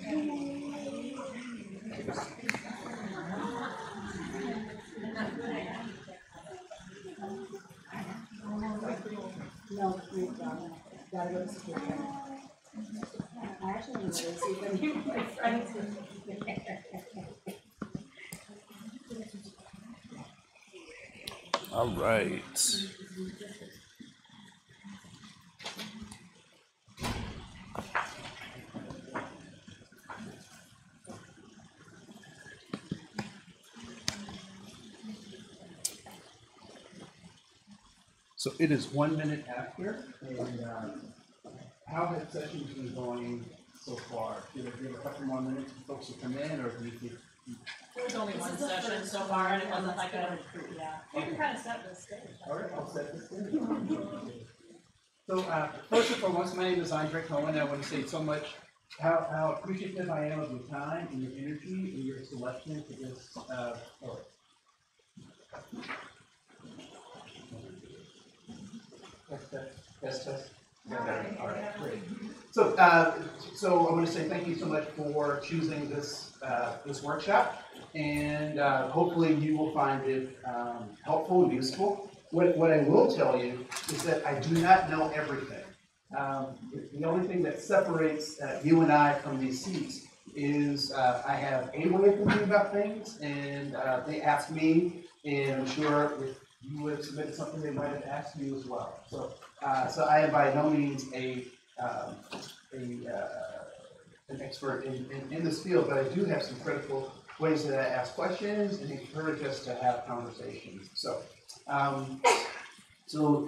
No, gotta go to school. I actually need to see if any of my friends All right. So it is 1 minute after, and how have sessions been going so far? Do we have a couple more minutes for folks to come in, or do you think? There's only one session so far, and it wasn't like a, yeah. You can kind of set the stage. All right, I'll set the stage. So first and foremost, my name is Andre Koen. I want to say so much how appreciative I am of your time and your energy and your selection for this. Test. All right, great. So I want to say thank you so much for choosing this workshop, and hopefully you will find it helpful and useful. What I will tell you is that I do not know everything. The only thing that separates you and I from these seats is I have a way of thinking about things, and they ask me, and I'm sure if you would submit something, they might have asked you as well. So I am by no means an expert in this field, but I do have some critical ways that I ask questions and encourage us to have conversations. So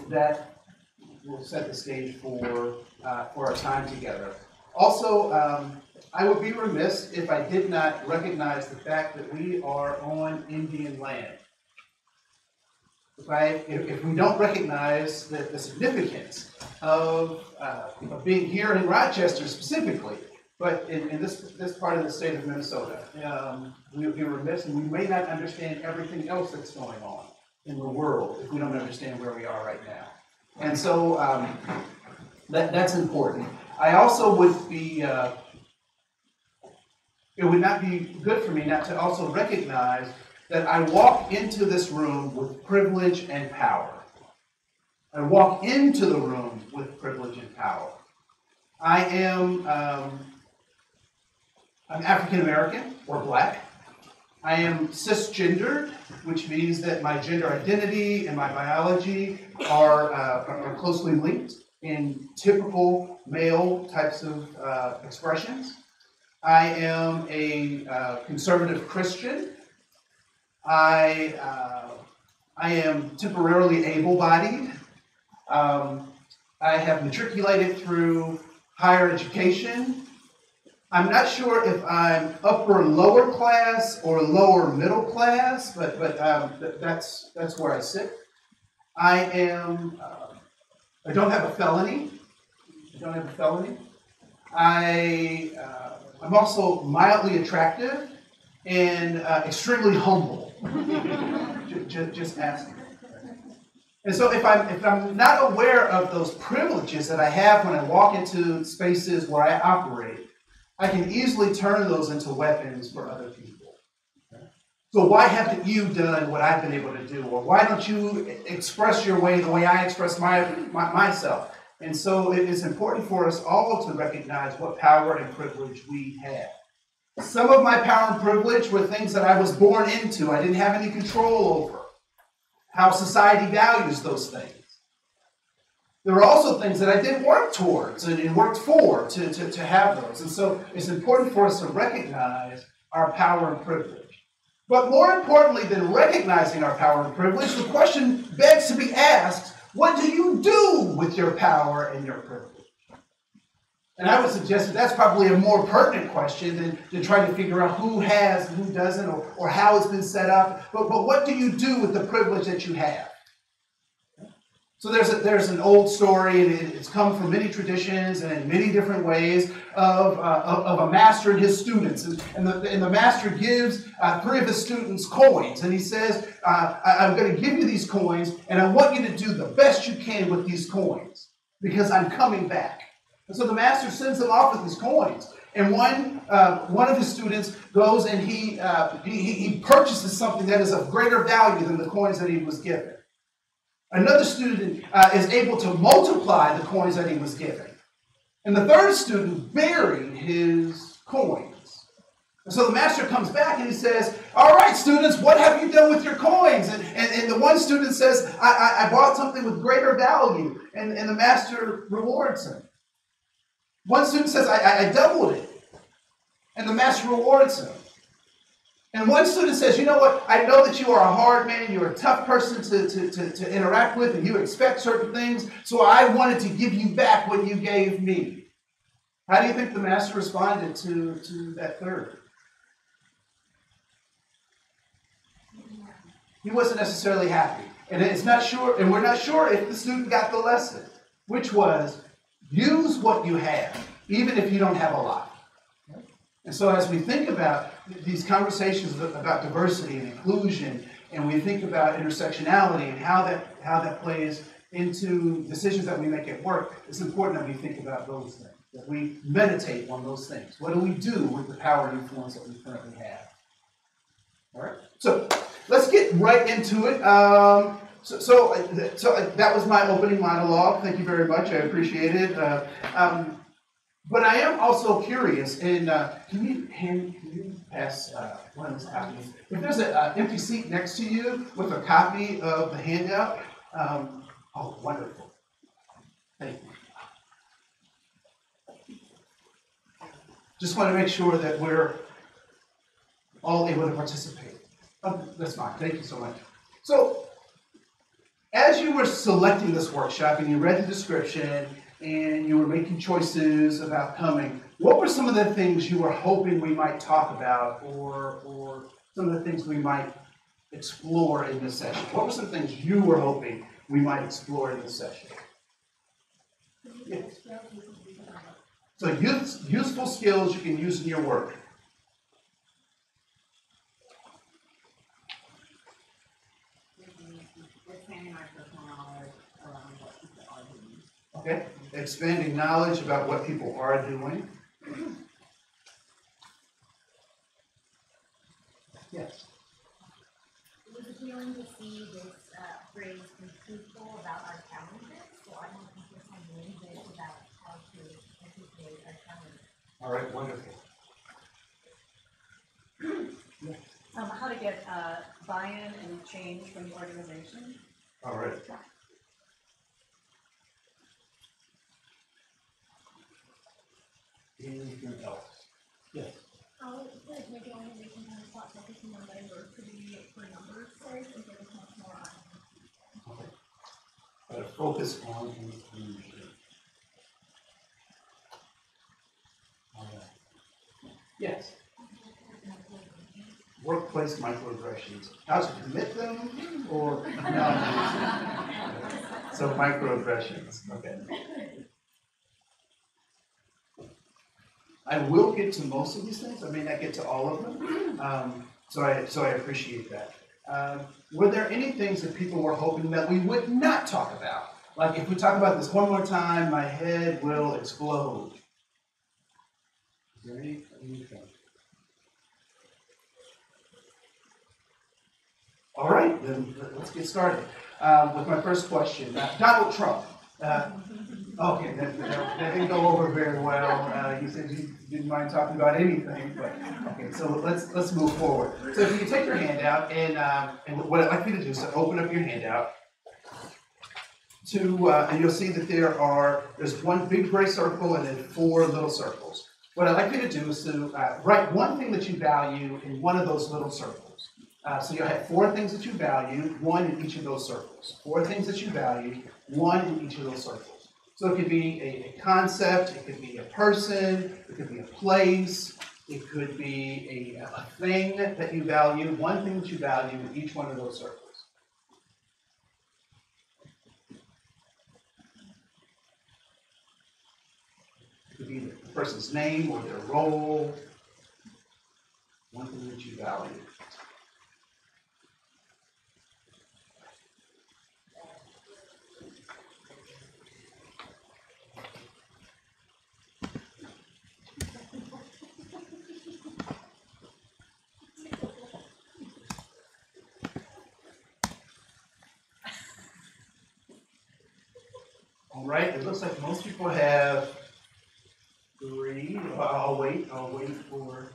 that will set the stage for our time together. Also, I would be remiss if I did not recognize the fact that we are on Indian land. If we don't recognize the significance of being here in Rochester specifically, but in this part of the state of Minnesota, we would be remiss, and we may not understand everything else that's going on in the world if we don't understand where we are right now. And so that's important. I also would be, it would not be good for me not to also recognize that I walk into this room with privilege and power. I walk into the room with privilege and power. I am I'm African American or Black. I am cisgendered, which means that my gender identity and my biology are closely linked in typical male types of expressions. I am a conservative Christian. I am temporarily able-bodied. I have matriculated through higher education. I'm not sure if I'm upper lower class or lower middle class, but that's where I sit. I don't have a felony. I'm also mildly attractive and extremely humble. just asking. And so if I'm not aware of those privileges that I have when I walk into spaces where I operate, I can easily turn those into weapons for other people. So why haven't you done what I've been able to do? Or why don't you express your way the way I express myself? And so it is important for us all to recognize what power and privilege we have. Some of my power and privilege were things that I was born into. I didn't have any control over how society values those things. There were also things that I didn't work towards and worked for to have those. And so it's important for us to recognize our power and privilege. But more importantly than recognizing our power and privilege, the question begs to be asked, what do you do with your power and your privilege? And I would suggest that that's probably a more pertinent question than trying to figure out who has and who doesn't or how it's been set up. But what do you do with the privilege that you have? So there's an old story, and it's come from many traditions and in many different ways of a master and his students. And the master gives 3 of his students coins. And he says, I'm going to give you these coins, and I want you to do the best you can with these coins because I'm coming back. And so the master sends them off with these coins. And one of his students goes and he purchases something that is of greater value than the coins that he was given. Another student is able to multiply the coins that he was given. And the third student buried his coins. And so the master comes back and he says, all right, students, what have you done with your coins? And the one student says, I bought something with greater value. And the master rewards him. One student says, I doubled it. And the master rewards him. And one student says, you know what? I know that you are a hard man. You're a tough person to interact with, and you expect certain things. So I wanted to give you back what you gave me. How do you think the master responded to that third? He wasn't necessarily happy. And it's not sure, and we're not sure if the student got the lesson, which was use what you have, even if you don't have a lot. And so as we think about these conversations about diversity and inclusion, and we think about intersectionality and how that plays into decisions that we make at work, it's important that we think about those things, that we meditate on those things. What do we do with the power and influence that we currently have? All right, so let's get right into it. So that was my opening monologue. Thank you very much. I appreciate it. But I am also curious, and can you pass one of these copies? If there's an empty seat next to you with a copy of the handout, oh, wonderful. Thank you. Just want to make sure that we're all able to participate. Oh, that's fine. Thank you so much. So, as you were selecting this workshop and you read the description, and you were making choices about coming, what were some of the things you were hoping we might talk about, or some of the things we might explore in this session? What were some things you were hoping we might explore in this session? Yeah. So useful skills you can use in your work. Okay, expanding knowledge about what people are doing. Yes. It was appealing to see this phrase, be truthful about our challenges. So I want to focus on a little bit about how to anticipate our challenges. All right, wonderful. How to get buy-in and change from the organization. All right. Anything else? Yes. How to make an organization kind of stop focusing on diversity for numbers sake and focus much more on. Okay. But focus on inclusion. All right. Yes. Workplace microaggressions. How to commit them, or no? So microaggressions. Okay. I will get to most of these things. I may not get to all of them. So I appreciate that. Were there any things that people were hoping that we would not talk about? Like if we talk about this one more time, my head will explode. Is there anything? All right, then let's get started with my first question. Donald Trump. Okay, that didn't go over very well. You said you didn't mind talking about anything, but okay. So let's move forward. So if you can take your handout, and what I'd like you to do is to open up your handout. And you'll see that there's one big gray circle and then 4 little circles. What I'd like you to do is to write one thing that you value in one of those little circles. So you'll have 4 things that you value, 1 in each of those circles. 4 things that you value, 1 in each of those circles. So it could be a concept, it could be a person, it could be a place, it could be a thing that you value, 1 thing that you value in each one of those circles. It could be the person's name or their role, 1 thing that you value. All right, it looks like most people have 3. I'll wait for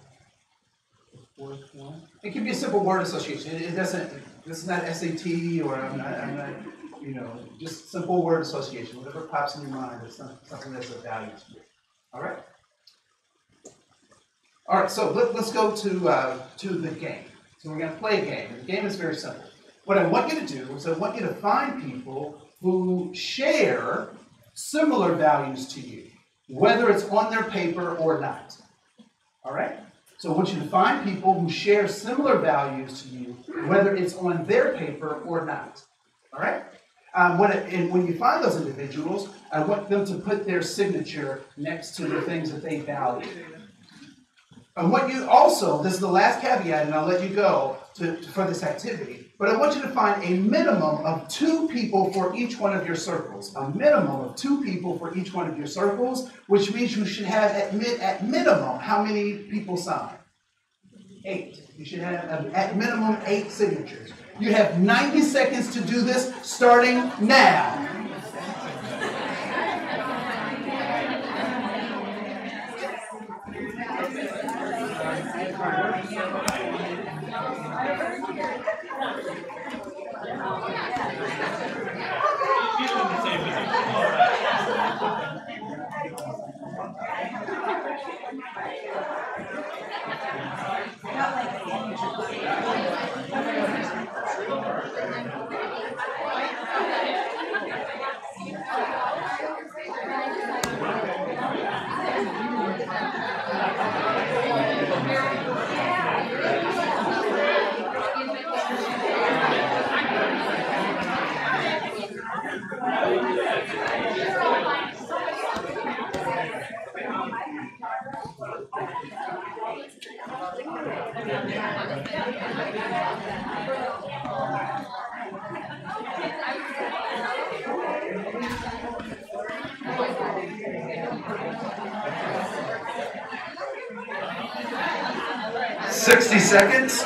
the 4th one. It can be a simple word association. It doesn't, this is not SAT or I'm not, you know, just simple word association. Whatever pops in your mind, it's something that's of value to you. All right? All right, so let's go to the game. So we're going to play a game. And the game is very simple. What I want you to do is I want you to find people who share similar values to you, whether it's on their paper or not. All right? So I want you to find people who share similar values to you, whether it's on their paper or not. All right? When you find those individuals, I want them to put their signature next to the things that they value. I want you also, this is the last caveat, and I'll let you go for this activity, but I want you to find a minimum of 2 people for each one of your circles. A minimum of 2 people for each one of your circles, which means you should have at minimum, how many people sign? 8. You should have at minimum 8 signatures. You have 90 seconds to do this, starting now. $60 seconds.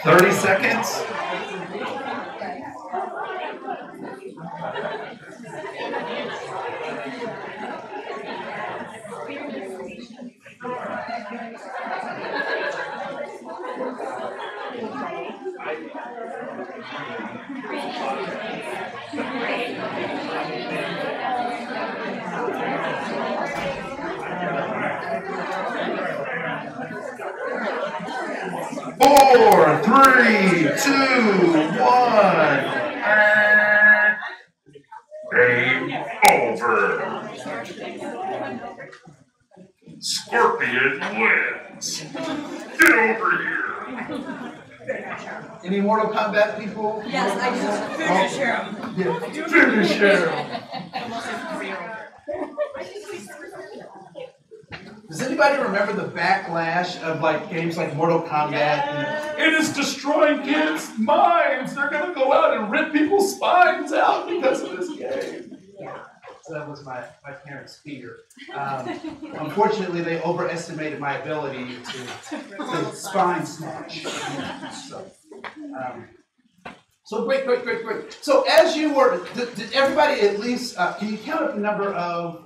$30 seconds. Four, 3, 2, 1. Game over. Scorpion wins. Get over here. Any Mortal Kombat people? Yes, I just finish him. Yeah, finish him. Does anybody remember the backlash of like games like Mortal Kombat? Yes. It is destroying kids' minds. They're gonna go out and rip people's spines out because of this game. Yeah. So that was my parents' fear. Unfortunately, they overestimated my ability to spine snatch. So great. So as you were, did everybody at least, can you count up the number of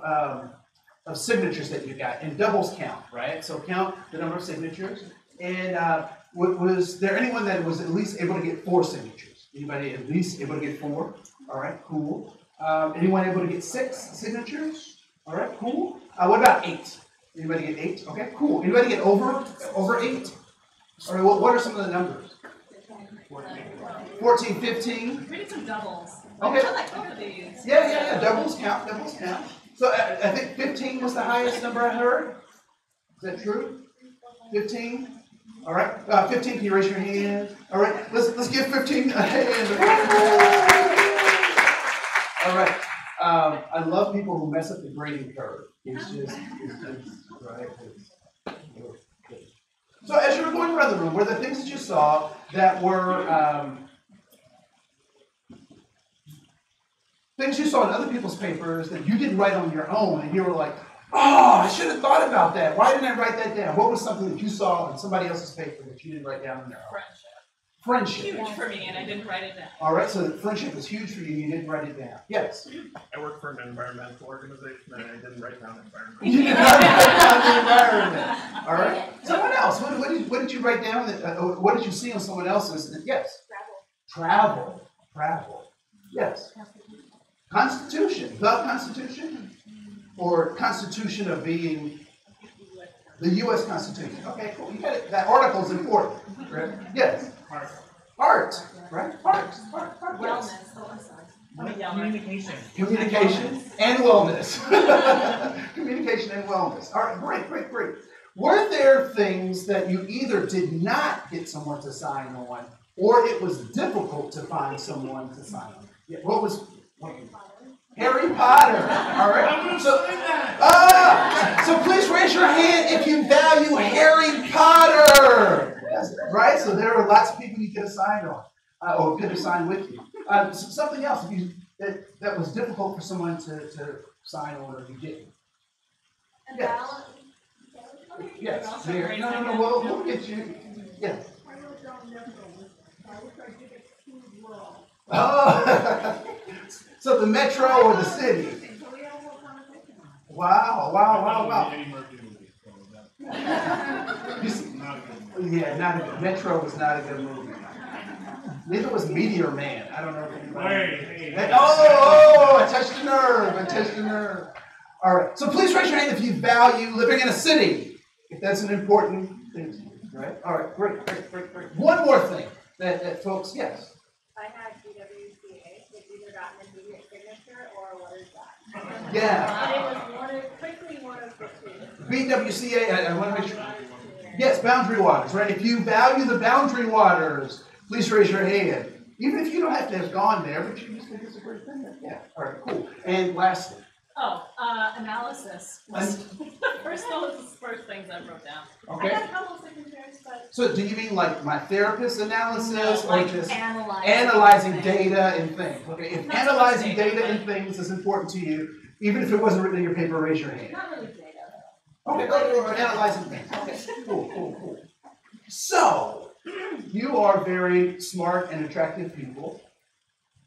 signatures that you got? And doubles count, right? So count the number of signatures. And was there anyone that was at least able to get 4 signatures? Anybody at least able to get 4? All right, cool. Anyone able to get 6 signatures? All right, cool. What about 8? Anybody get 8? Okay, cool. Anybody get over 8? All right, what are some of the numbers? 14, 15. We did some doubles. Okay. I like both of these. Yeah. Doubles count. So I think 15 was the highest number I heard. Is that true? 15? All right. 15, can you raise your hand? All right. Let's give 15 a hand. All right. I love people who mess up the grading curve. It's right. So as you were going around the room, were there things that you saw that were things you saw in other people's papers that you didn't write on your own, and you were like, oh, I should have thought about that. Why didn't I write that down? What was something that you saw in somebody else's paper that you didn't write down on your own? Friendship. Huge for me, and I didn't write it down. All right, so friendship was huge for you, and you didn't write it down. Yes? I work for an environmental organization, and I didn't write down environment. You did not write down the environment. All right. Someone else. What did you write down? What did you see on someone else's? Yes. Travel. Yes. Constitution. The Constitution? Or Constitution of being the U.S. Constitution. Okay, cool. You got it. That article is important. Right? Yes. Art. Right? Art. Wellness. Yes. Oh, I'm sorry. Communication and wellness. Communication and wellness. All right, great. Were there things that you either did not get someone to sign on, or it was difficult to find someone to sign on? Yeah, Harry Potter. All right. So please raise your hand if you value Harry Potter. Yes, right. So there are lots of people you could have signed on, or could have signed with you. Something else that was difficult for someone to sign on, or you didn't. Yes. Yes. There. No. We'll get you. Yes. Oh. So the metro or the city? Wow. Yeah, not a good. Metro was not a good movie. Neither was Meteor Man. I don't know if anybody. I touched a nerve. All right. So please raise your hand if you value living in a city. If that's an important thing to you, right? All right. Great. One more thing that folks, yes. I had BWCA. It's either got an immediate signature or what is that? Yeah. And it was quickly one of the two. BWCA, I want to make sure. Yes, boundary waters, right? If you value the boundary waters, please raise your hand. Even if you don't have to have gone there, but you just think it's a great thing. Yeah. All right, cool. And lastly. Analysis. First one was the first things I wrote down. Okay. I got a couple of signatures, but. So do you mean like my therapist analysis, No, or like just analyzing data and things? Okay, if Not analyzing so much data, data and things is important to you, even if it wasn't written in your paper, raise your hand. Not really data, though. Okay, or analyzing things. Okay, cool. So, you are very smart and attractive people.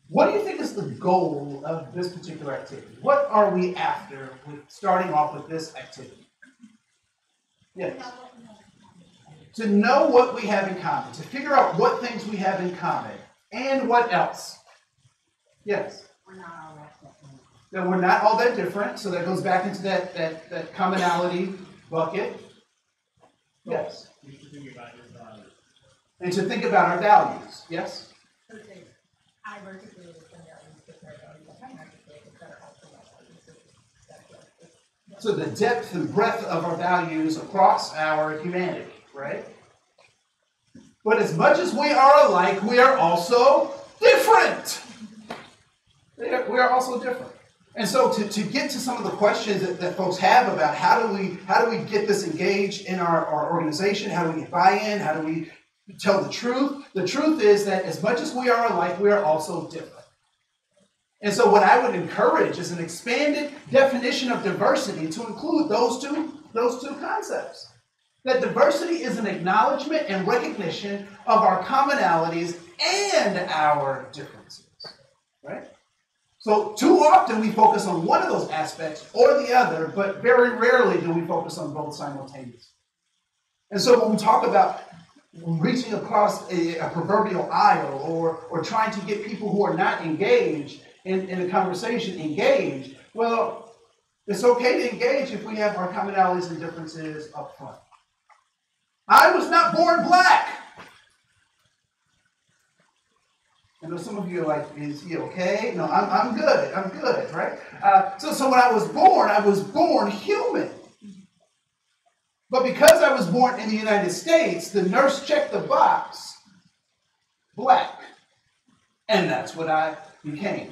What do you think is the goal of this particular activity? What are we after with starting off with this activity? Yes. To know what we have in common, to figure out what things we have in common, and what else? Yes. That we're not all that different, so that goes back into that commonality bucket. Yes. And to think about our values. Yes. So the depth and breadth of our values across our humanity, right? But as much as we are alike, we are also different. We are also different. And so to get to some of the questions that folks have about how do we get this engaged in our organization, how do we get buy-in, how do we tell the truth is that as much as we are alike, we are also different. And so what I would encourage is an expanded definition of diversity to include those two concepts. That diversity is an acknowledgement and recognition of our commonalities and our differences, right? So too often we focus on one of those aspects or the other, but very rarely do we focus on both simultaneously. And so when we talk about reaching across a proverbial aisle or trying to get people who are not engaged in a conversation engaged, well, it's okay to engage if we have our commonalities and differences up front. I was not born black. I know some of you are like, is he okay? No, I'm good, right? So when I was born human. But because I was born in the United States, the nurse checked the box, black. And that's what I became.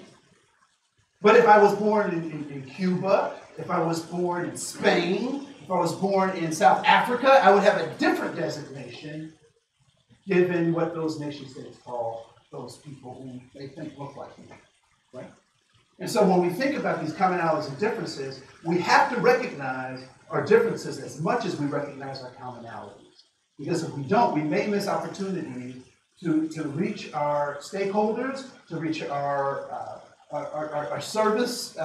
But if I was born in Cuba, if I was born in Spain, if I was born in South Africa, I would have a different designation given what those nation states call those people who they think look like me, right? And so when we think about these commonalities and differences, we have to recognize our differences as much as we recognize our commonalities. Because if we don't, we may miss opportunities to reach our stakeholders, to reach our service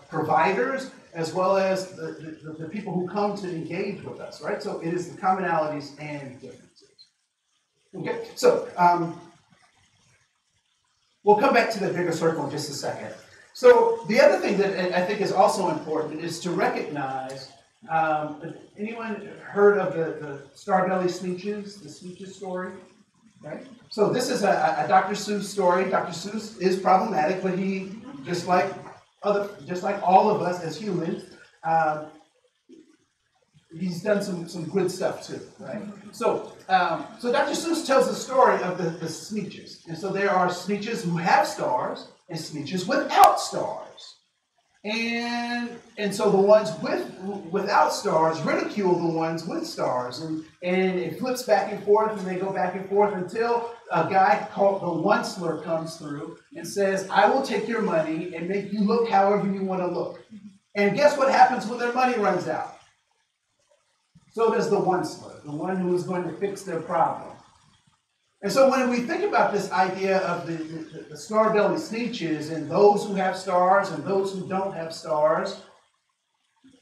providers, as well as the people who come to engage with us, right? So it is the commonalities and differences. Okay, so we'll come back to the bigger circle in just a second. So the other thing that I think is also important is to recognize, anyone heard of the Starbelly Sneetches, the Sneetches story? Right? So this is a Dr. Seuss story. Dr. Seuss is problematic, but he, just like all of us as humans, he's done some good stuff too, right? So Dr. Seuss tells the story of the Sneetches. And so there are Sneetches who have stars and Sneetches without stars. And so the ones without stars ridicule the ones with stars. And it flips back and forth, and they go back and forth until a guy called the Onceler comes through and says, I will take your money and make you look however you want to look. And guess what happens when their money runs out? So does the Onceler, the one who is going to fix their problem. And so when we think about this idea of the Starbelly Sneetches and those who have stars and those who don't have stars,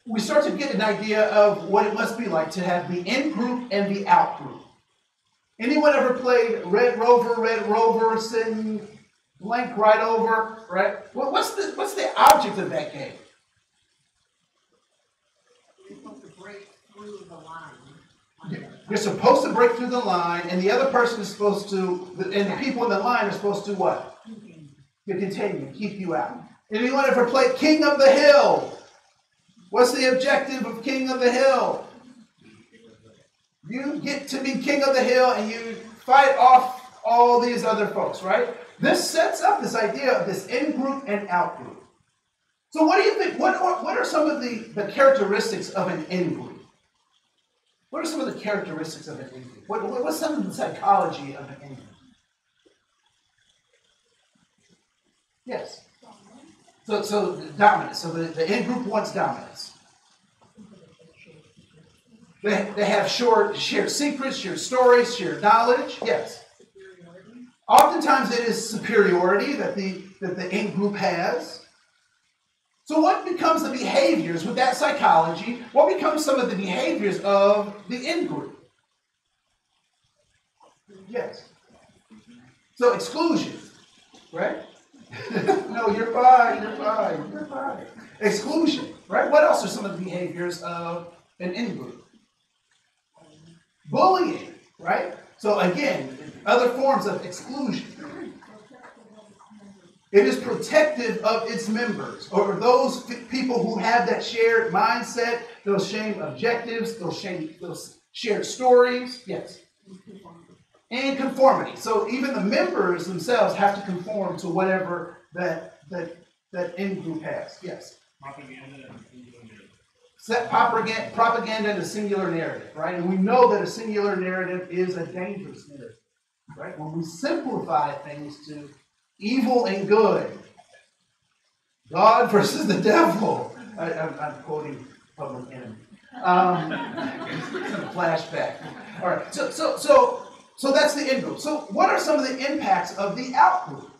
we start to get an idea of what it must be like to have the in-group and the out-group. Anyone ever played Red Rover, sitting blank right over, right? Well, what's the object of that game? You're supposed to break through the line. You're supposed to break through the line, and the other person is supposed to, and the people in the line are supposed to what? To continue, keep you out. Anyone ever played King of the Hill? What's the objective of King of the Hill? You get to be King of the Hill, and you fight off all these other folks, right? This sets up this idea of this in-group and out-group. So what do you think? What are some of the characteristics of an in-group? What are some of the characteristics of an in-group? What's some of the psychology of an in-group? Yes. So dominance. So the in-group wants dominance. They have shared secrets, shared stories, shared knowledge. Yes. Superiority. Oftentimes it is superiority that the in-group has. So what becomes the behaviors with that psychology? What becomes some of the behaviors of the in-group? Yes. So exclusion, right? No, you're fine. Exclusion, right? What else are some of the behaviors of an in-group? Bullying, right? So again, other forms of exclusion. It is protective of its members, or those people who have that shared mindset, those same objectives, those shared stories. Yes. And conformity. So even the members themselves have to conform to whatever that that in-group has. Yes? Propaganda and singular narrative. Set propaganda and a singular narrative, right? And we know that a singular narrative is a dangerous narrative, right? When we simplify things to evil and good, God versus the devil. I'm quoting Public Enemy. Flashback. All right. So that's the in-group. So what are some of the impacts of the out-group?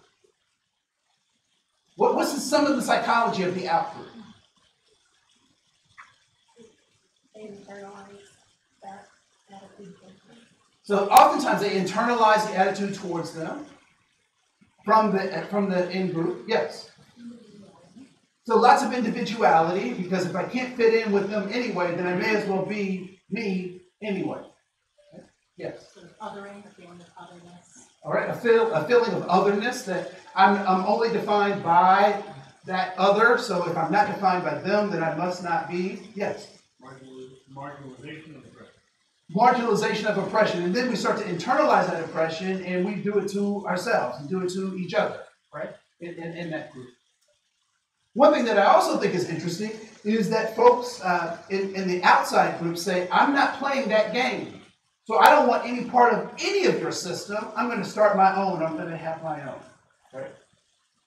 What's some of the psychology of the out-group? They internalize that attitude. So oftentimes they internalize the attitude towards them from the in-group. Yes. So lots of individuality, because if I can't fit in with them anyway, then I may as well be me anyway. Yes. Sort of othering, a feeling of otherness. All right, a feeling of otherness, that I'm only defined by that other. So if I'm not defined by them, then I must not be. Yes. Marginalization of oppression. Marginalization of oppression, and then we start to internalize that oppression, and we do it to ourselves and do it to each other, right? In that group. One thing that I also think is interesting is that folks in the outside group say, I'm not playing that game. So I don't want any part of any of your system. I'm going to start my own. I'm going to have my own. Right?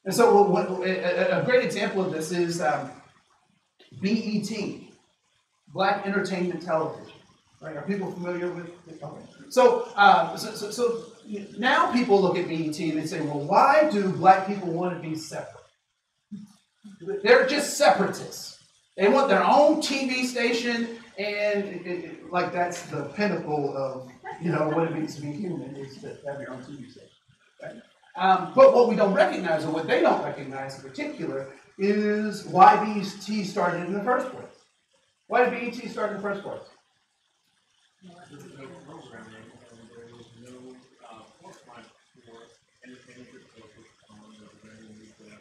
And so a great example of this is BET, Black Entertainment Television. Right? Are people familiar with it? Okay. So now people look at BET and they say, well, why do black people want to be separate? They're just separatists. They want their own TV station, and like that's the pinnacle of what it means to be human, is to have your own TV station. Right? But what we don't recognize, or what they don't recognize in particular, is why BET started in the first place. Why did BET start in the first place? There was no programming, and there was no forefront for anything that focused on the very needs that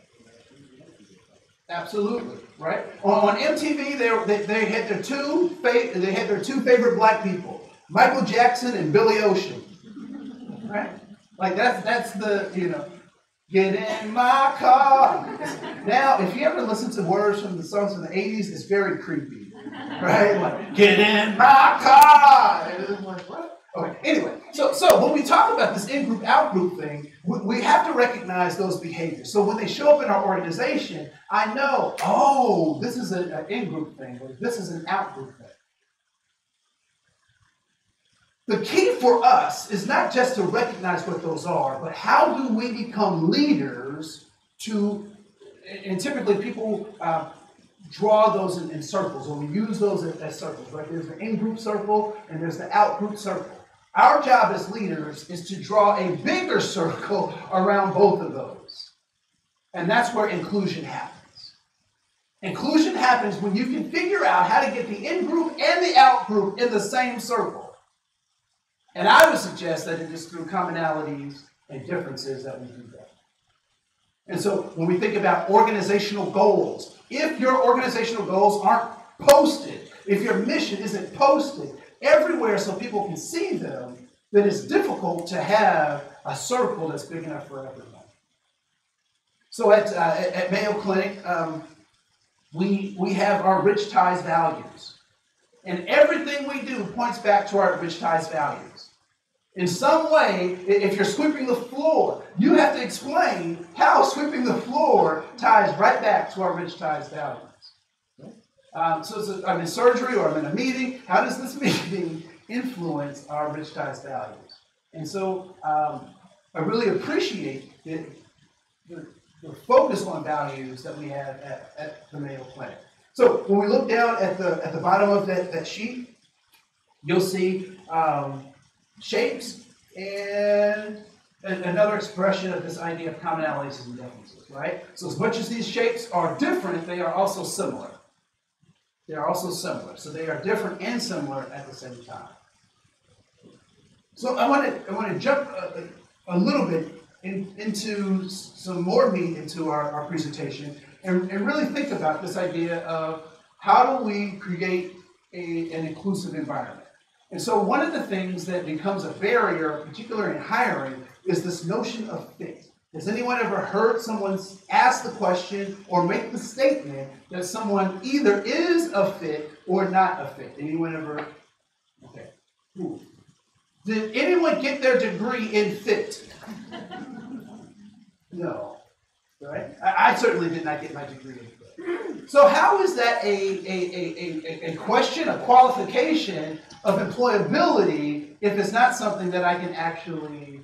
Absolutely, right? On MTV, they had their two favorite black people, Michael Jackson and Billy Ocean, right? Like that's the get in my car. Now, if you ever listen to words from the songs from the 80s, it's very creepy, right? Like get in my car. And it's like what? Okay. Anyway, so when we talk about this in-group, out-group thing, we have to recognize those behaviors. So when they show up in our organization, I know, oh, this is an in-group thing, or this is an out-group thing. The key for us is not just to recognize what those are, but how do we become leaders and typically people draw those in circles, or we use those as circles, right? There's the in-group circle and there's the out-group circle. Our job as leaders is to draw a bigger circle around both of those. And that's where inclusion happens. Inclusion happens when you can figure out how to get the in-group and the out-group in the same circle. And I would suggest that it is through commonalities and differences that we do that. And so when we think about organizational goals, if your organizational goals aren't posted, if your mission isn't posted everywhere so people can see them, then it's difficult to have a circle that's big enough for everyone. So at Mayo Clinic, we have our rich ties values. And everything we do points back to our rich ties values. In some way, if you're sweeping the floor, you have to explain how sweeping the floor ties right back to our rich ties values. So I'm in surgery or I'm in a meeting. How does this meeting influence our rich ties values? And so I really appreciate the focus on values that we have at the Mayo Clinic. So when we look down at the bottom of that sheet, you'll see shapes and another expression of this idea of commonalities and differences, right? So as much as these shapes are different, they are also similar. They are also similar. So they are different and similar at the same time. So I want to jump a little bit into some more meat into our presentation and really think about this idea of how do we create an inclusive environment. And so one of the things that becomes a barrier, particularly in hiring, is this notion of fit. Has anyone ever heard someone ask the question or make the statement that someone either is a fit or not a fit? Anyone ever? Okay. Ooh. Did anyone get their degree in fit? No. Right? I certainly did not get my degree in fit. So how is that a question, a qualification of employability if it's not something that I can actually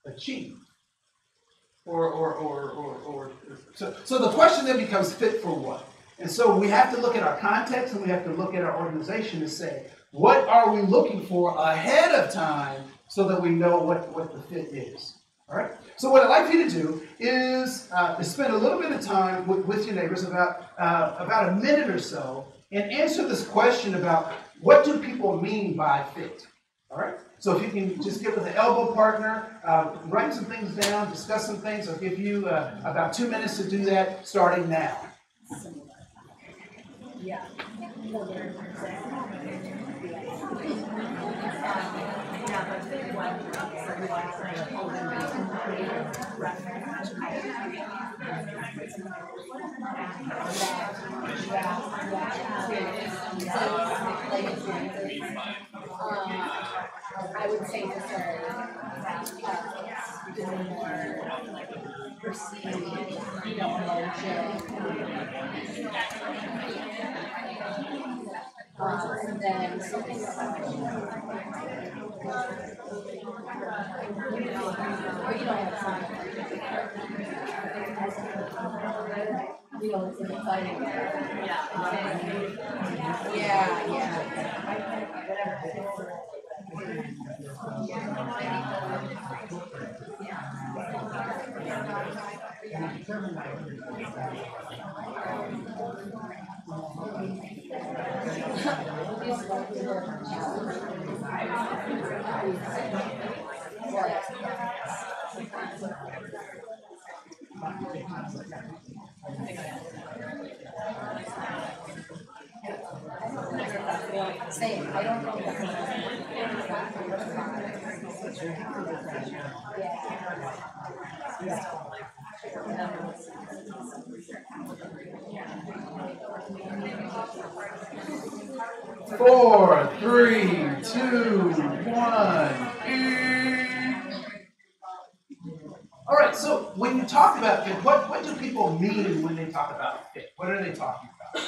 achieve? So the question then becomes fit for what? And so we have to look at our context and we have to look at our organization and say, what are we looking for ahead of time so that we know what the fit is? All right? So what I'd like for you to do is spend a little bit of time with your neighbors, about a minute or so, and answer this question about what do people mean by fit? All right? So if you can just get with an elbow partner, write some things down, discuss some things. I'll give you about 2 minutes to do that, starting now. Yeah. I would say just doing more perceived, emotion. And then something about you don't have time. It's exciting. Same. I don't know. Four, three, two, one. All right, so when you talk about fit, what do people mean when they talk about fit? What are they talking about?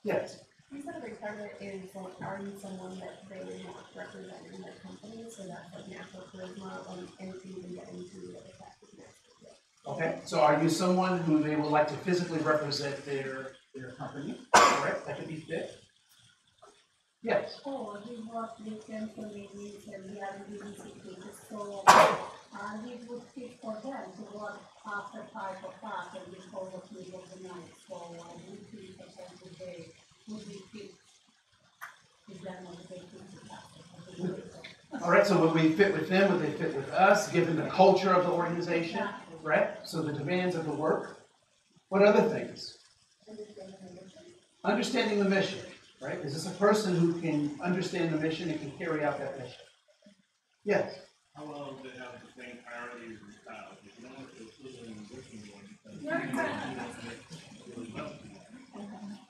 Yes. You said a requirement is like, are you someone that they want representing their company, so that's like natural charisma and to even get into the effectiveness. Okay, so are you someone who they would like to physically represent their company? Correct? That could be fit. Yes. Oh, he worked with them for maybe and we are using situations, so he would fit for them to work after 5 o'clock and before the middle of the night. So weekly percentage day would be fit. Is that what they think? All right, so would we fit with them? Would they fit with us, given the culture of the organization? Right? So the demands of the work. What other things? Understanding the mission. Right? Is this a person who can understand the mission and can carry out that mission? Yes. How well do they have the same priorities and styles? If you don't want to include an existing one, really well.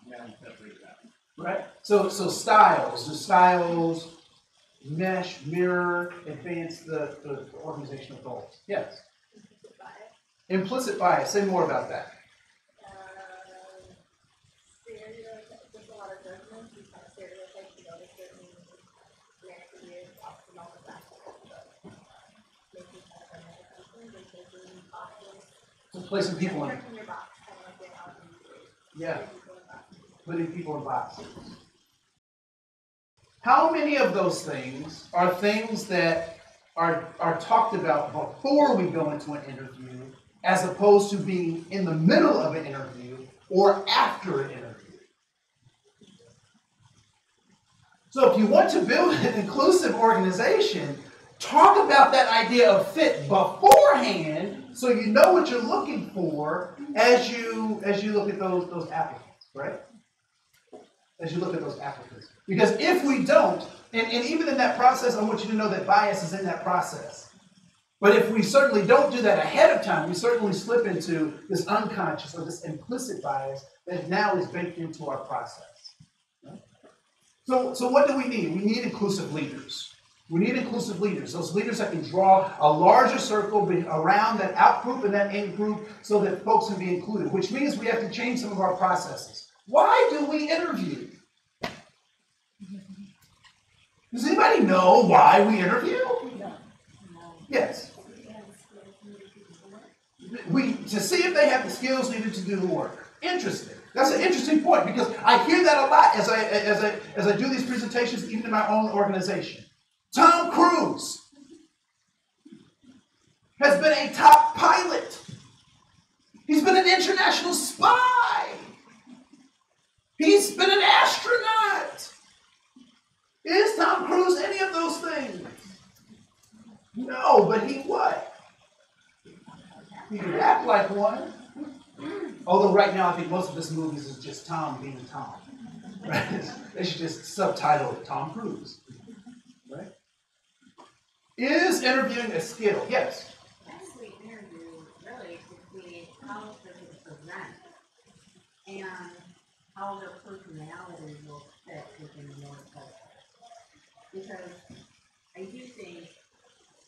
Now you separate that. Right? So styles. Do styles mesh, mirror, advance the organizational goals? Yes. Implicit bias. Say more about that. So placing people in. Yeah. Putting people in boxes. How many of those things are things that are talked about before we go into an interview, as opposed to being in the middle of an interview or after an interview? So if you want to build an inclusive organization, talk about that idea of fit beforehand, so you know what you're looking for as you look at those applicants, right? As you look at those applicants. Because if we don't, and even in that process, I want you to know that bias is in that process. But if we certainly don't do that ahead of time, we certainly slip into this unconscious or this implicit bias that now is baked into our process. So what do we need? We need inclusive leaders. We need inclusive leaders, those leaders that can draw a larger circle around that out group and that in group so that folks can be included, which means we have to change some of our processes. Why do we interview? Does anybody know why we interview? Yes. To see if they have the skills needed to do the work. Interesting. That's an interesting point because I hear that a lot as I do these presentations, even in my own organization. Tom Cruise has been a top pilot. He's been an international spy. He's been an astronaut. Is Tom Cruise any of those things? No, but he what? He could act like one. Although right now I think most of his movies is just Tom being Tom. Right? They should just subtitle it Tom Cruise. Right? Is interviewing a skill? Yes. Actually, interview really could be how does it present and how their personality will fit within your culture. Because I do think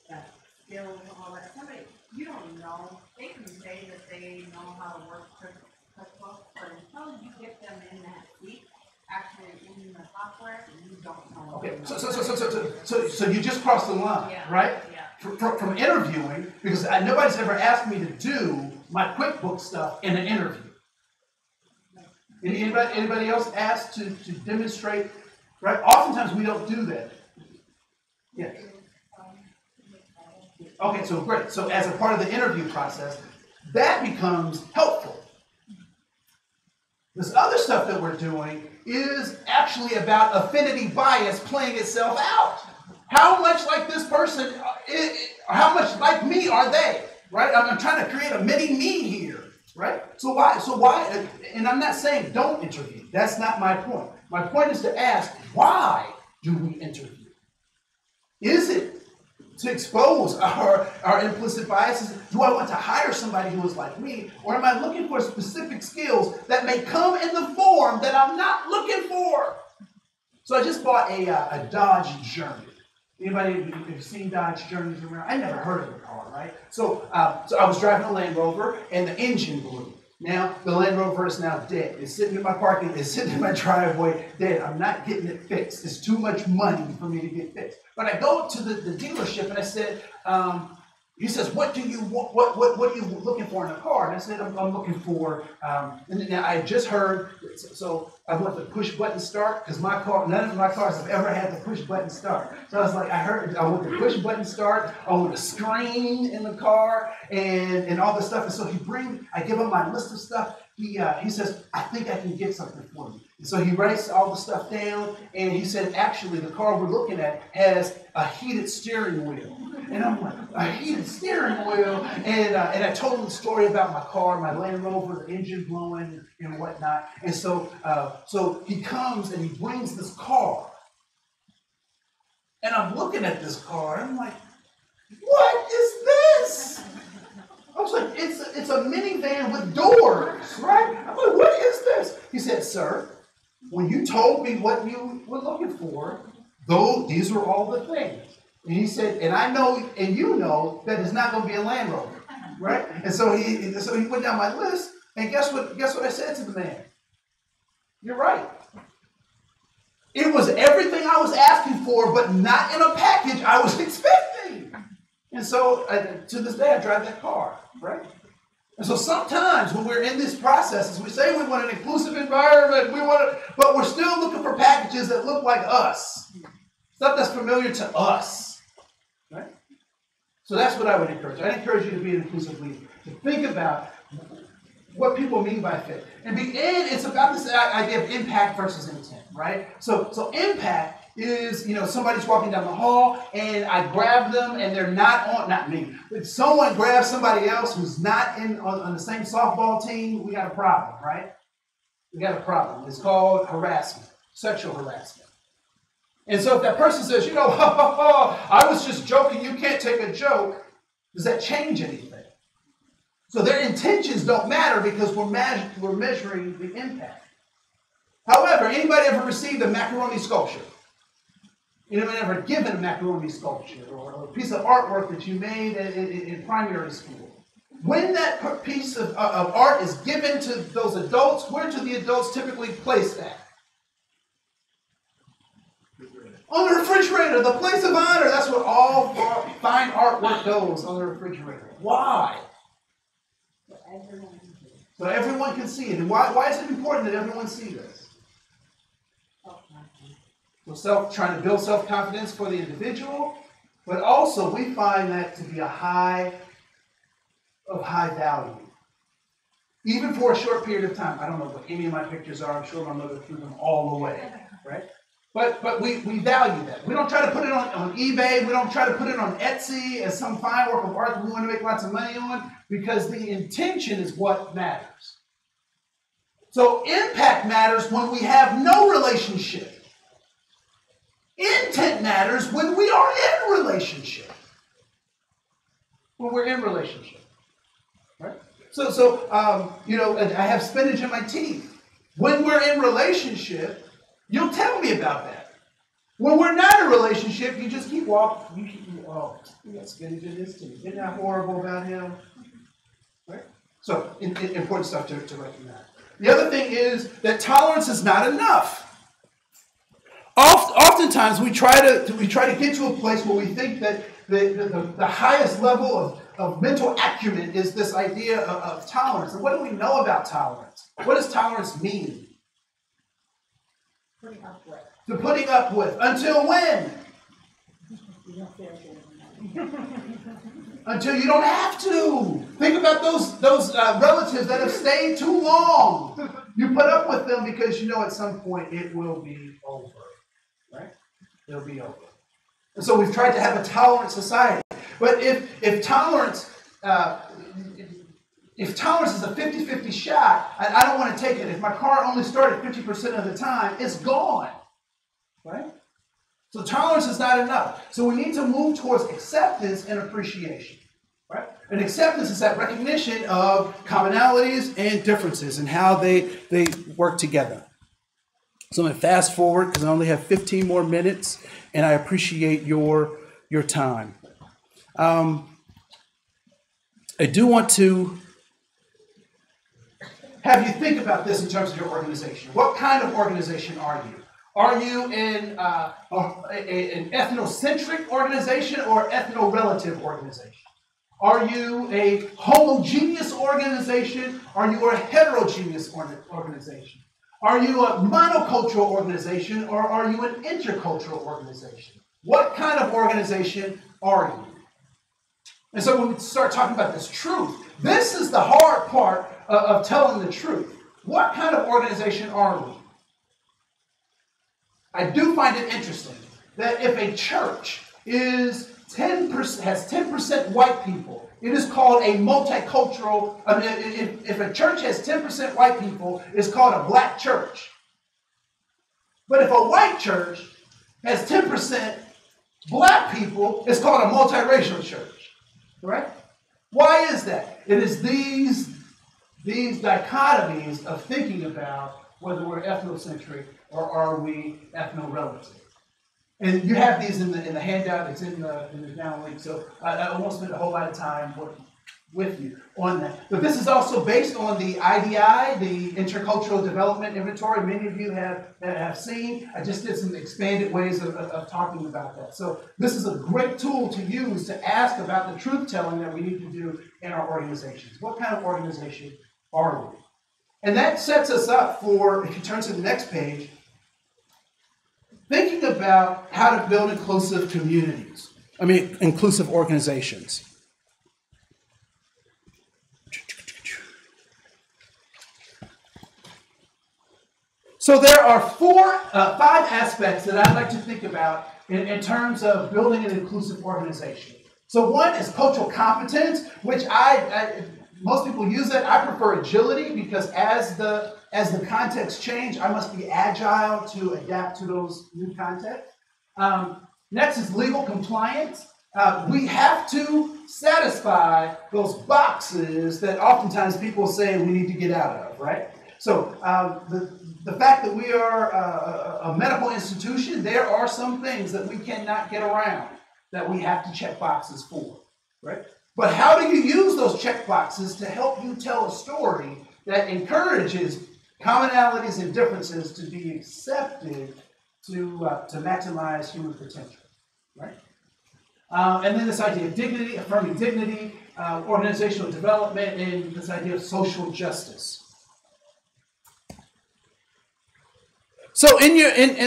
that skills and all that, somebody, you don't know, they can say that they know how to work QuickBooks, but until you get them in that seat, actually in the software, you don't know. Okay, so you just crossed the line, Yeah. right? Yeah. From interviewing, because nobody's ever asked me to do my QuickBooks stuff in an interview. Anybody else asked to demonstrate, right? Oftentimes we don't do that. Yes. Okay, so great. So as a part of the interview process, that becomes helpful. This other stuff that we're doing is actually about affinity bias playing itself out. How much like this person, how much like me are they? Right? I'm trying to create a mini me here. Right? So why? And I'm not saying don't interview. That's not my point. My point is to ask, why do we interview? Is it to expose our implicit biases? Do I want to hire somebody who is like me? Or am I looking for specific skills that may come in the form that I'm not looking for? So I just bought a Dodge Journey. Anybody have seen Dodge Journeys around? I never heard of the car, right? So I was driving a Land Rover and the engine blew. Now the Land Rover is now dead. It's sitting in my parking, it's sitting in my driveway, dead. I'm not getting it fixed. It's too much money for me to get fixed. But I go to the dealership and I said, he says, what do you want? What are you looking for in a car? And I said, I'm looking for, and now I just heard, so I want the push button start, because my car, none of my cars have ever had the push button start. So I was like, I want the push button start, I want a screen in the car, and all this stuff. And so I give him my list of stuff. He says, I think I can get something for you. And so he writes all the stuff down, and he said, actually, the car we're looking at has a heated steering wheel. And I'm like, a heated steering wheel? And I told him the story about my car, my Land Rover, the engine blowing and whatnot. And so he comes and he brings this car. And I'm looking at this car, and I'm like, what is this? I was like, it's a minivan with doors, right? I'm like, what is this? He said, sir, when you told me what you were looking for, these were all the things. And he said, and I know, and you know, that it's not going to be a Land Rover, right? And so he went down my list, and guess what I said to the man? You're right. It was everything I was asking for, but not in a package I was expecting. And so to this day, I drive that car, right? And so sometimes when we're in these processes, we say we want an inclusive environment, but we're still looking for packages that look like us, stuff that's familiar to us, right? So that's what I would encourage. I'd encourage you to be an inclusive leader, to think about what people mean by fit. And it's about this idea of impact versus intent, right? So impact is, somebody's walking down the hall and I grab them and they're not me. If someone grabs somebody else who's not on the same softball team, we got a problem, right? We got a problem. It's called harassment, sexual harassment. And so if that person says, I was just joking, you can't take a joke, Does that change anything? So their intentions don't matter because we're measuring the impact. However, anybody ever received a macaroni sculpture? Anybody ever given a macaroni sculpture or a piece of artwork that you made in primary school? When that piece of art is given to those adults, where do the adults typically place that? On the refrigerator, the place of honor. That's where all fine artwork goes, on the refrigerator. Why? So everyone can see it. And why is it important that everyone see this? So trying to build self-confidence for the individual, but also we find that to be a high value. Even for a short period of time. I don't know what any of my pictures are. I'm sure my mother threw them all away, right? But we value that. We don't try to put it on eBay. We don't try to put it on Etsy as some fine work of art that we want to make lots of money on, because the intention is what matters. So impact matters when we have no relationship. Intent matters when we are in relationship. When we're in relationship. Right? So I have spinach in my teeth. When we're in relationship, you'll tell me about that. When we're not in a relationship, you just keep walking. You got spinach in this too. Isn't that horrible about him? Right? So, important stuff to recognize. The other thing is that tolerance is not enough. Oftentimes we try to get to a place where we think that the highest level of mental acumen is this idea of tolerance. And what do we know about tolerance? What does tolerance mean? Putting up with. To putting up with. Until when? Until you don't have to. Think about those relatives that have stayed too long. You put up with them because you know at some point it will be over. Right? It'll be over. And so we've tried to have a tolerant society. But if tolerance is a 50-50 shot, and I don't want to take it. If my car only started 50% of the time, it's gone. Right? So tolerance is not enough. So we need to move towards acceptance and appreciation. Right? And acceptance is that recognition of commonalities and differences and how they work together. So I'm going to fast forward because I only have 15 more minutes, and I appreciate your time. I do want to have you think about this in terms of your organization. What kind of organization are you? Are you an ethnocentric organization or ethno-relative organization? Are you a homogeneous organization? Are you a heterogeneous organization? Are you a monocultural organization or are you an intercultural organization? What kind of organization are you? And so when we start talking about this truth, this is the hard part of telling the truth. What kind of organization are we? I do find it interesting that if a church has 10% white people, it is called a multicultural. If a church has 10% white people, it's called a black church. But if a white church has 10% black people, it's called a multiracial church. Right? Why is that? It is these dichotomies of thinking about whether we're ethnocentric or are we ethno-relative. And you have these in the handout. It's in the downlink. So I won't spend a whole lot of time with you on that. But this is also based on the IDI, the Intercultural Development Inventory. Many of you have seen. I just did some expanded ways of talking about that. So this is a great tool to use to ask about the truth-telling that we need to do in our organizations. What kind of organization are we? And that sets us up for, if you turn to the next page, thinking about how to build inclusive communities. Inclusive organizations. So there are 5 aspects that I'd like to think about in terms of building an inclusive organization. So one is cultural competence, which most people use it. I prefer agility because as the contexts change, I must be agile to adapt to those new contexts. Next is legal compliance. we have to satisfy those boxes that oftentimes people say we need to get out of, right? So the fact that we are a medical institution, there are some things that we cannot get around that we have to check boxes for, right? But how do you use those check boxes to help you tell a story that encourages commonalities and differences to be accepted to maximize human potential, right? And then this idea of dignity, affirming dignity, organizational development, and this idea of social justice. So in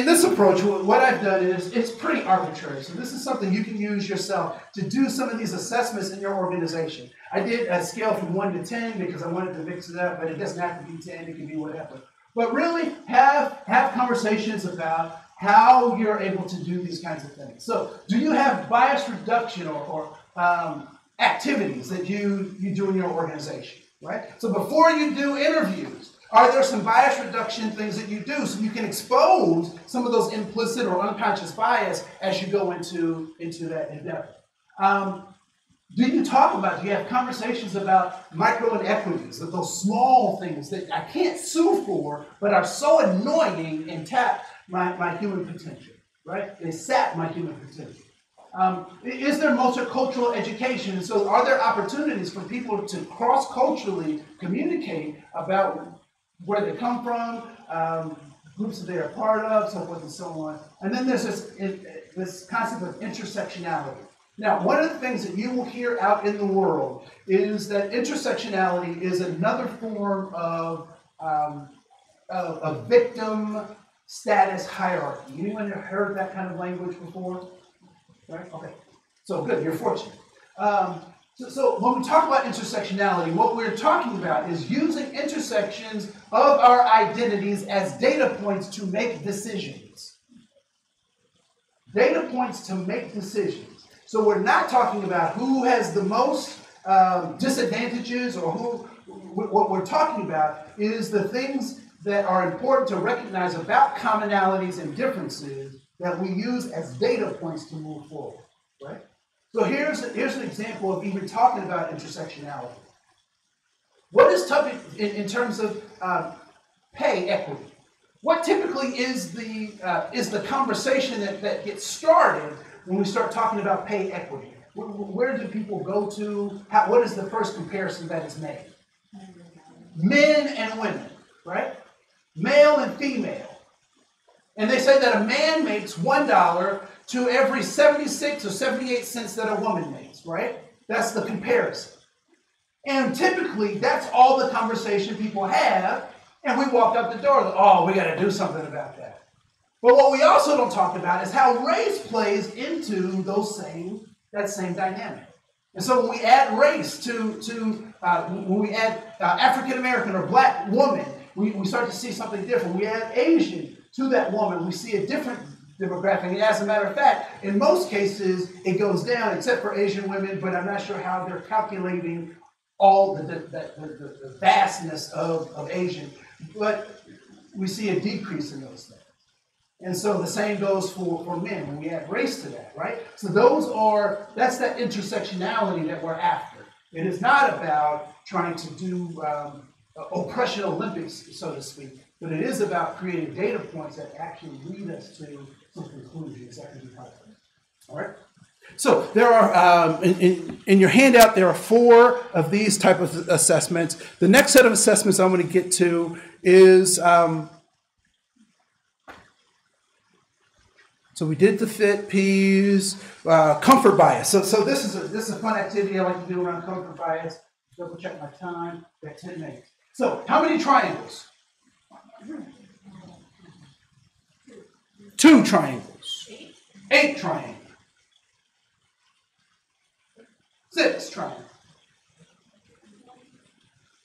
this approach, what I've done is it's pretty arbitrary. So this is something you can use yourself to do some of these assessments in your organization. I did a scale from 1 to 10 because I wanted to mix it up, but it doesn't have to be 10, it can be whatever. But really have conversations about how you're able to do these kinds of things. So do you have bias reduction or activities that you do in your organization, right? So before you do interviews, are there some bias reduction things that you do so you can expose some of those implicit or unconscious bias as you go into that endeavor? Do you have conversations about micro inequities, of those small things that I can't sue for, but are so annoying and tap my human potential, right? They sap my human potential. Is there multicultural education? And so are there opportunities for people to cross-culturally communicate about where they come from, groups that they're a part of, so forth and so on. And then there's this concept of intersectionality. Now, one of the things that you will hear out in the world is that intersectionality is another form of a victim status hierarchy. Anyone ever heard that kind of language before? Right? Okay. So good, you're fortunate. So when we talk about intersectionality, what we're talking about is using intersections of our identities as data points to make decisions. Data points to make decisions. So we're not talking about who has the most disadvantages or who. What we're talking about is the things that are important to recognize about commonalities and differences that we use as data points to move forward, right? So here's an example of even talking about intersectionality. What is tough in terms of pay equity? What typically is the conversation that gets started when we start talking about pay equity? Where do people go to? What is the first comparison that is made? Men and women, right? Male and female. And they say that a man makes $1 to every 76 or 78 cents that a woman makes, right? That's the comparison. And typically, that's all the conversation people have, and we walk out the door, oh, we got to do something about that. But what we also don't talk about is how race plays into that same dynamic. And so when we add race when we add African American or black woman, we start to see something different. We add Asian to that woman, we see a different demographic. And as a matter of fact, in most cases, it goes down, except for Asian women, but I'm not sure how they're calculating all the vastness of Asian. But we see a decrease in those things. And so the same goes for men when we add race to that, right? So that's that intersectionality that we're after. It is not about trying to do oppression Olympics, so to speak, but it is about creating data points that actually lead us to some conclusions that can be helpful. All right? So there are, in your handout, there are 4 of these type of assessments. The next set of assessments I'm going to get to is, so we did the fit, P's, comfort bias. So this is a fun activity I like to do around comfort bias. Double check my time. Got 10 minutes. So how many triangles? 2 triangles. 8 triangles. 6 triangles.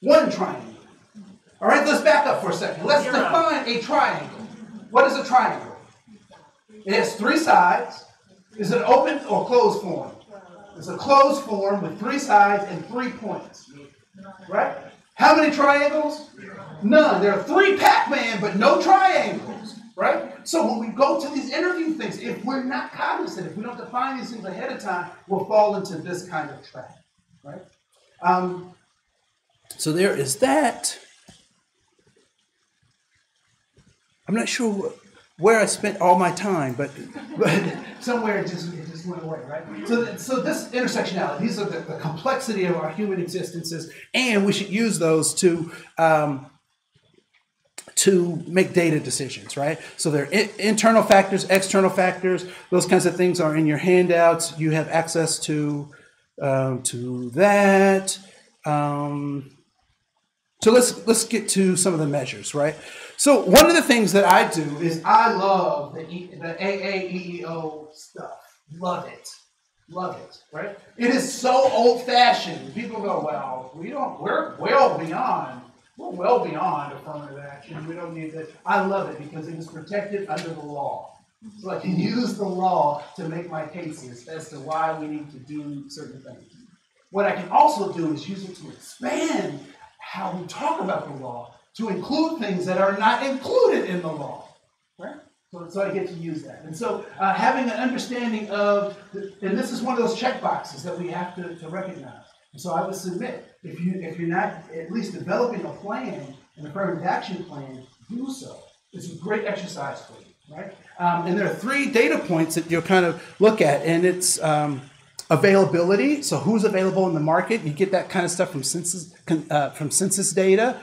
1 triangle. All right, let's back up for a second. Let's define a triangle. What is a triangle? It has 3 sides. Is it open or closed form? It's a closed form with 3 sides and 3 points. Right? How many triangles? None. There are 3 Pac-Man, but no triangles. Right? So when we go to these interview things, if we're not cognizant, if we don't define these things ahead of time, we'll fall into this kind of trap, right? So there is that. I'm not sure where I spent all my time, but somewhere it just went away, right? So this intersectionality, these are the complexity of our human existences, and we should use those to make data decisions, right? So there are internal factors, external factors. Those kinds of things are in your handouts. You have access to that. So let's get to some of the measures, right? So one of the things that I do is I love the AAEEO stuff. Love it, right? It is so old-fashioned. People go, well, we're well beyond affirmative action. We don't need that. I love it because it is protected under the law. So I can use the law to make my cases as to why we need to do certain things. What I can also do is use it to expand how we talk about the law to include things that are not included in the law, right? So I get to use that. And so having an understanding of, and this is one of those check boxes that we have to recognize. And so I would submit, if you're not at least developing a plan, an affirmative action plan, do so. It's a great exercise for you, right? And there are 3 data points that you'll kind of look at, and it's availability. So who's available in the market? You get that kind of stuff from census data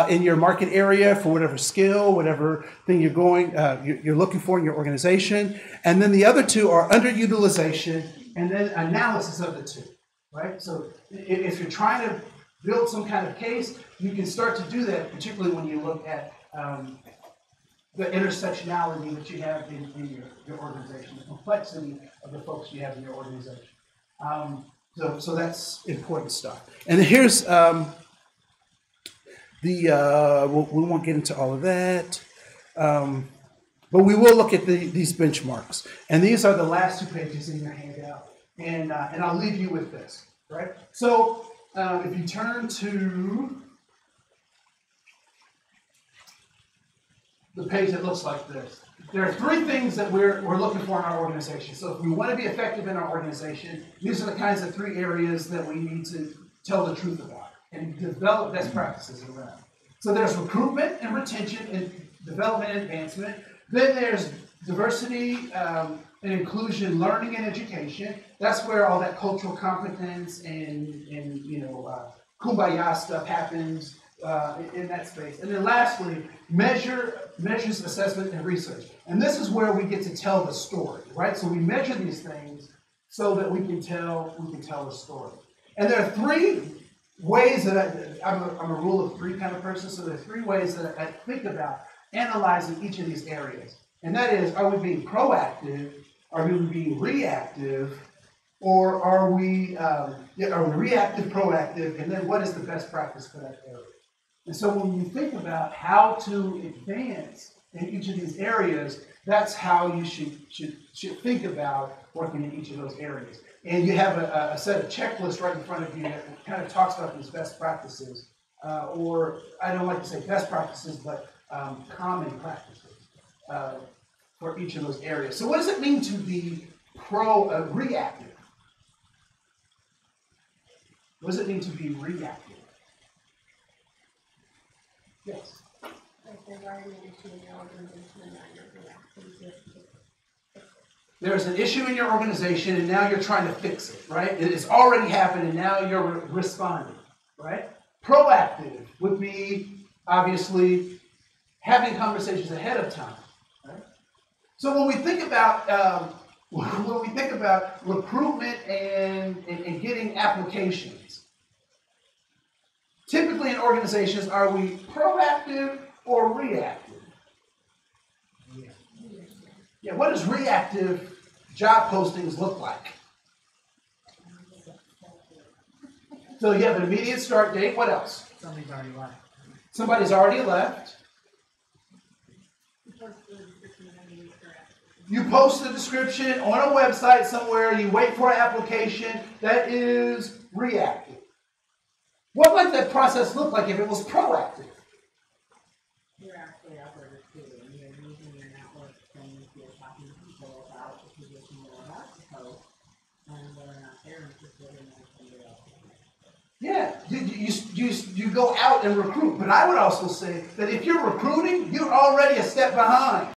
in your market area for whatever skill, whatever thing you're looking for in your organization. And then the other 2 are underutilization and then analysis of the 2, right? So if you're trying to build some kind of case, you can start to do that, particularly when you look at the intersectionality that you have in your organization, the complexity of the folks you have in your organization. So that's important stuff. And here's we won't get into all of that, but we will look at these benchmarks. And these are the last 2 pages in your handout. And I'll leave you with this, right? So if you turn to the page that looks like this, there are 3 things that we're looking for in our organization. So if we want to be effective in our organization, these are the kinds of 3 areas that we need to tell the truth about and develop best practices around. So there's recruitment and retention and development and advancement. Then there's diversity and inclusion, learning and education. That's where all that cultural competence and kumbaya stuff happens in that space. And then lastly, measures, assessment, and research. And this is where we get to tell the story, right? So we measure these things so that we can tell the story. And there are 3 ways that I'm a rule of 3 kind of person. So there are 3 ways that I think about analyzing each of these areas. And that is, are we being proactive? Are we being reactive? Or are we reactive, proactive? And then what is the best practice for that area? And so when you think about how to advance in each of these areas, that's how you should think about working in each of those areas. And you have a set of checklists right in front of you that kind of talks about these best practices, or I don't like to say best practices, but common practices for each of those areas. So what does it mean to be reactive? What does it mean to be reactive? Yes. There's an issue in your organization, and now you're trying to fix it, right? It has already happened, and now you're responding, right? Proactive would be, obviously, having conversations ahead of time, right? So when we think about recruitment and getting applications, typically in organizations, are we proactive or reactive? Yeah, what does reactive job postings look like? So you have an immediate start date. What else? Somebody's already left. Somebody's already left. You post the description on a website somewhere. You wait for an application. That is reactive. What might that process look like if it was proactive? You're actually out there recruiting, you're using your network you go out and recruit. But I would also say that if you're recruiting, you're already a step behind.